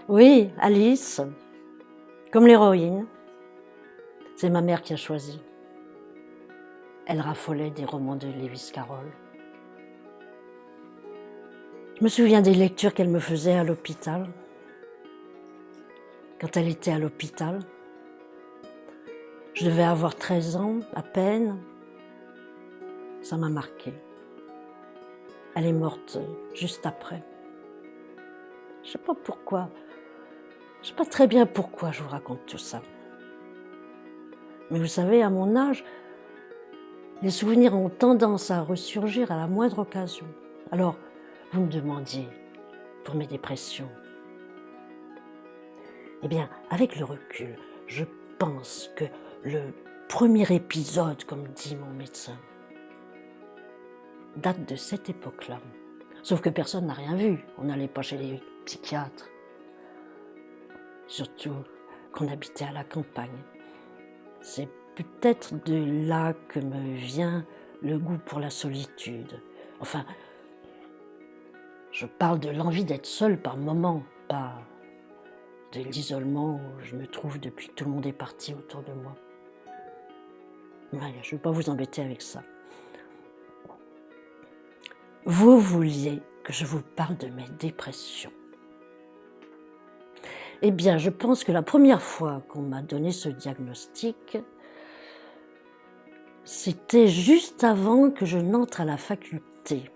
Oui, Alice, comme l'héroïne, c'est ma mère qui a choisi. Elle raffolait des romans de Lewis Carroll. Je me souviens des lectures qu'elle me faisait à l'hôpital. Quand elle était à l'hôpital, je devais avoir 13 ans à peine. Ça m'a marqué. Elle est morte juste après. Je ne sais pas pourquoi. Je ne sais pas très bien pourquoi je vous raconte tout ça. Mais vous savez, à mon âge, les souvenirs ont tendance à ressurgir à la moindre occasion. Alors, vous me demandiez pour mes dépressions. Eh bien, avec le recul, je pense que le premier épisode, comme dit mon médecin, date de cette époque-là. Sauf que personne n'a rien vu. On n'allait pas chez les psychiatres. Surtout qu'on habitait à la campagne. C'est peut-être de là que me vient le goût pour la solitude. Enfin, je parle de l'envie d'être seule par moments, pas de l'isolement où je me trouve depuis que tout le monde est parti autour de moi. Ouais, je ne vais pas vous embêter avec ça. Vous vouliez que je vous parle de mes dépressions. Eh bien, je pense que la première fois qu'on m'a donné ce diagnostic, c'était juste avant que je n'entre à la faculté.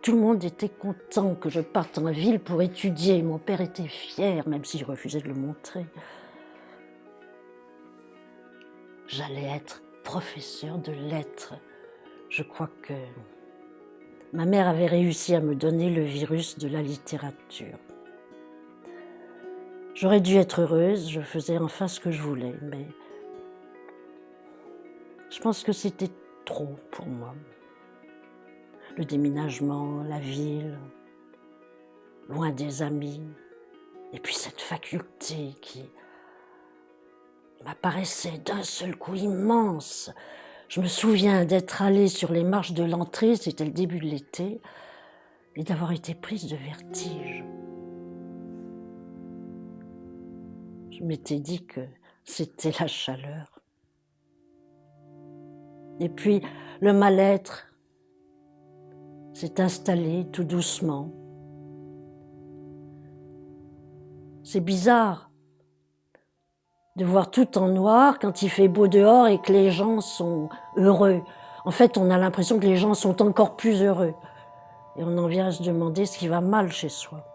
Tout le monde était content que je parte en ville pour étudier. Mon père était fier, même s'il refusait de le montrer. J'allais être professeur de lettres. Je crois que ma mère avait réussi à me donner le virus de la littérature. J'aurais dû être heureuse, je faisais enfin ce que je voulais, mais je pense que c'était trop pour moi. Le déménagement, la ville, loin des amis, et puis cette faculté qui m'apparaissait d'un seul coup immense. Je me souviens d'être allée sur les marches de l'entrée, c'était le début de l'été, et d'avoir été prise de vertige. Je m'étais dit que c'était la chaleur. Et puis le mal-être s'est installé tout doucement. C'est bizarre de voir tout en noir quand il fait beau dehors et que les gens sont heureux. En fait, on a l'impression que les gens sont encore plus heureux. Et on en vient à se demander ce qui va mal chez soi.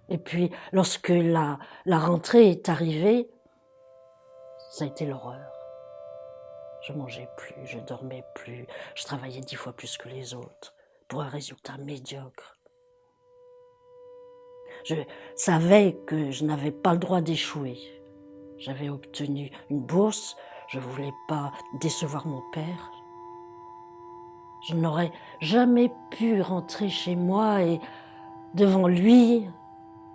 Et puis, lorsque la rentrée est arrivée, ça a été l'horreur. Je mangeais plus, je dormais plus, je travaillais 10 fois plus que les autres pour un résultat médiocre. Je savais que je n'avais pas le droit d'échouer. J'avais obtenu une bourse, je ne voulais pas décevoir mon père. Je n'aurais jamais pu rentrer chez moi et devant lui,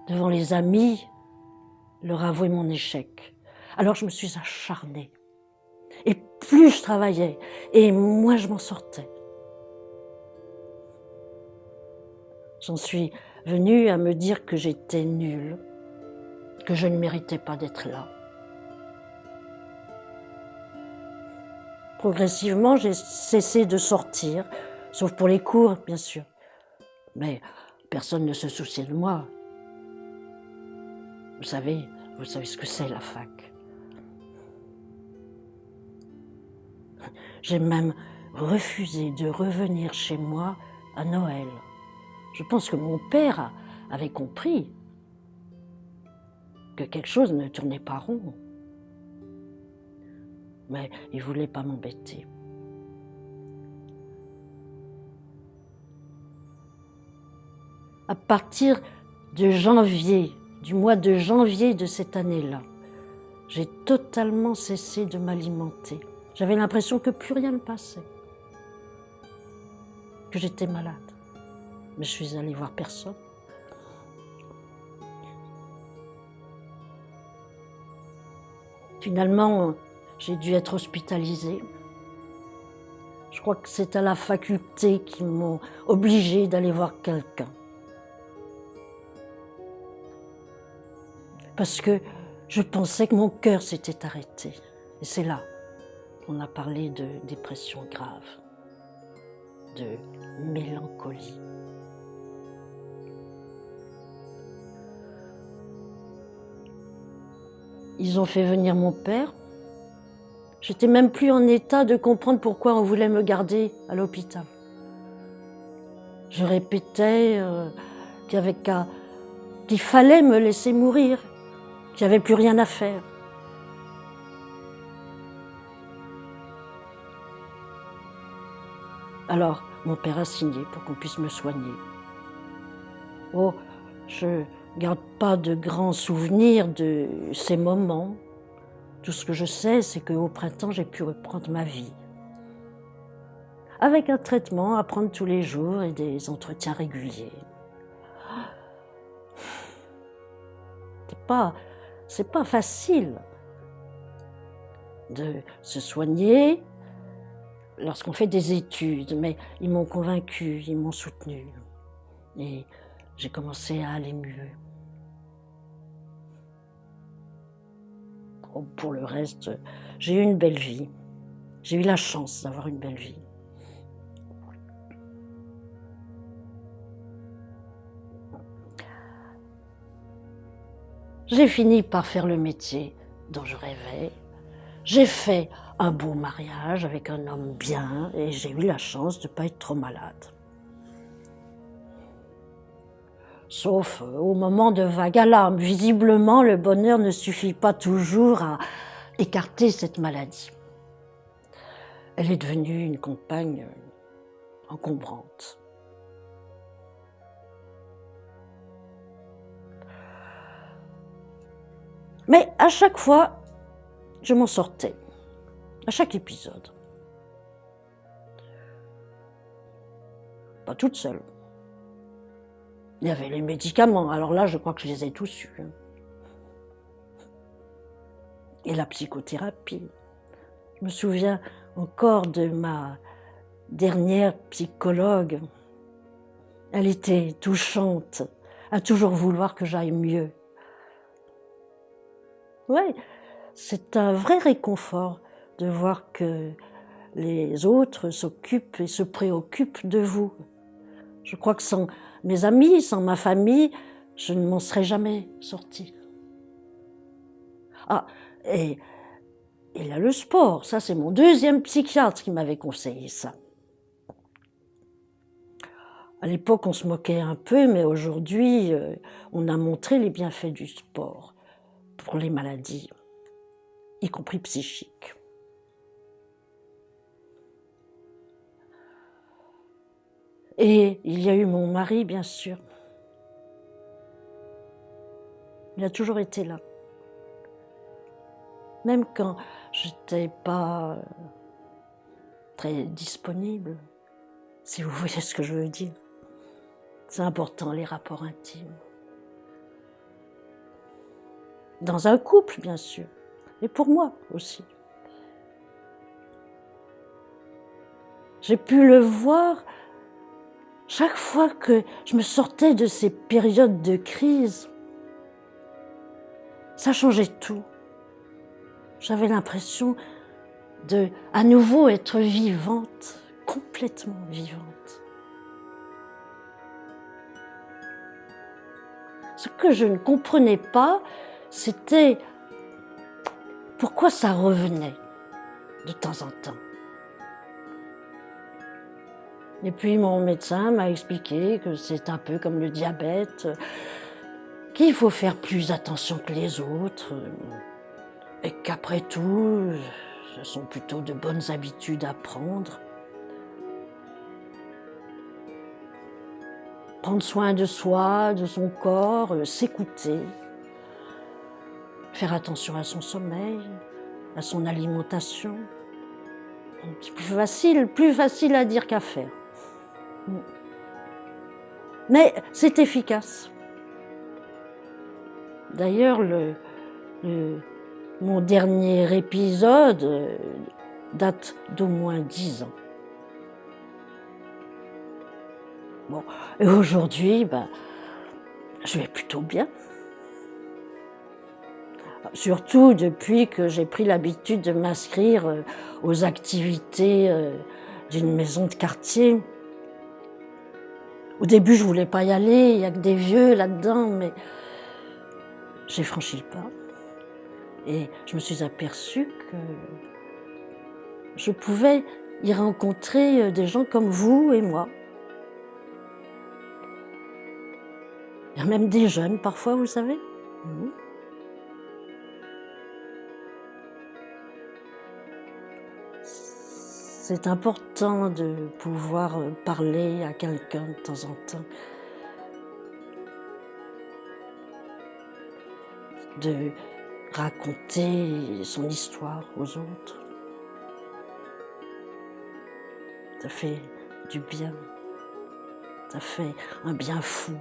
devant les amis, leur avouer mon échec. Alors je me suis acharnée. Et plus je travaillais, et moins je m'en sortais. J'en suis venue à me dire que j'étais nulle, que je ne méritais pas d'être là. Progressivement, j'ai cessé de sortir, sauf pour les cours, bien sûr. Mais personne ne se souciait de moi. Vous savez ce que c'est la fac. J'ai même refusé de revenir chez moi à Noël. Je pense que mon père avait compris que quelque chose ne tournait pas rond. Mais il ne voulait pas m'embêter. À partir de janvier, du mois de janvier de cette année-là, j'ai totalement cessé de m'alimenter. J'avais l'impression que plus rien ne passait, que j'étais malade. mais je suis allée voir personne. Finalement, j'ai dû être hospitalisée. Je crois que c'est à la faculté qu'ils m'ont obligée d'aller voir quelqu'un. Parce que je pensais que mon cœur s'était arrêté. Et c'est là qu'on a parlé de dépression grave, de mélancolie. Ils ont fait venir mon père. J'étais même plus en état de comprendre pourquoi on voulait me garder à l'hôpital. Je répétais qu'il fallait me laisser mourir, qu'il n'y avait plus rien à faire. Alors, mon père a signé pour qu'on puisse me soigner. Oh, je garde pas de grands souvenirs de ces moments. Tout ce que je sais, c'est qu'au printemps, j'ai pu reprendre ma vie. Avec un traitement à prendre tous les jours et des entretiens réguliers. C'est pas facile de se soigner lorsqu'on fait des études, mais ils m'ont convaincue, ils m'ont soutenue. Et j'ai commencé à aller mieux. Oh, pour le reste, j'ai eu une belle vie. J'ai eu la chance d'avoir une belle vie. J'ai fini par faire le métier dont je rêvais. J'ai fait un beau mariage avec un homme bien et j'ai eu la chance de ne pas être trop malade. Sauf au moment de vagues alarmes. Visiblement, le bonheur ne suffit pas toujours à écarter cette maladie. Elle est devenue une compagne encombrante. Mais à chaque fois, je m'en sortais, à chaque épisode. Pas toute seule. Il y avait les médicaments, alors là, je crois que je les ai tous eus. Et la psychothérapie. Je me souviens encore de ma dernière psychologue. Elle était touchante, à toujours vouloir que j'aille mieux. Oui, c'est un vrai réconfort de voir que les autres s'occupent et se préoccupent de vous. Je crois que sans mes amis, sans ma famille, je ne m'en serais jamais sortie. Ah, et il y a le sport, ça c'est mon deuxième psychiatre qui m'avait conseillé ça. À l'époque, on se moquait un peu, mais aujourd'hui, on a montré les bienfaits du sport pour les maladies, y compris psychiques. Et il y a eu mon mari, bien sûr. Il a toujours été là. Même quand j'étais pas très disponible, si vous voyez ce que je veux dire. C'est important, les rapports intimes. Dans un couple, bien sûr, et pour moi aussi. J'ai pu le voir chaque fois que je me sortais de ces périodes de crise. Ça changeait tout. J'avais l'impression de, à nouveau, être vivante, complètement vivante. Ce que je ne comprenais pas, c'était pourquoi ça revenait de temps en temps. Et puis mon médecin m'a expliqué que c'est un peu comme le diabète, qu'il faut faire plus attention que les autres, et qu'après tout, ce sont plutôt de bonnes habitudes à prendre. Prendre soin de soi, de son corps, s'écouter, faire attention à son sommeil, à son alimentation. C'est plus facile à dire qu'à faire. Mais c'est efficace. D'ailleurs, mon dernier épisode date d'au moins 10 ans. Bon, et aujourd'hui, je vais plutôt bien. Surtout depuis que j'ai pris l'habitude de m'inscrire aux activités d'une maison de quartier. Au début, je voulais pas y aller, il y a que des vieux là-dedans, mais j'ai franchi le pas. Et je me suis aperçue que je pouvais y rencontrer des gens comme vous et moi. Il y a même des jeunes parfois, vous savez. C'est important de pouvoir parler à quelqu'un de temps en temps, de raconter son histoire aux autres. Ça fait du bien, ça fait un bien fou.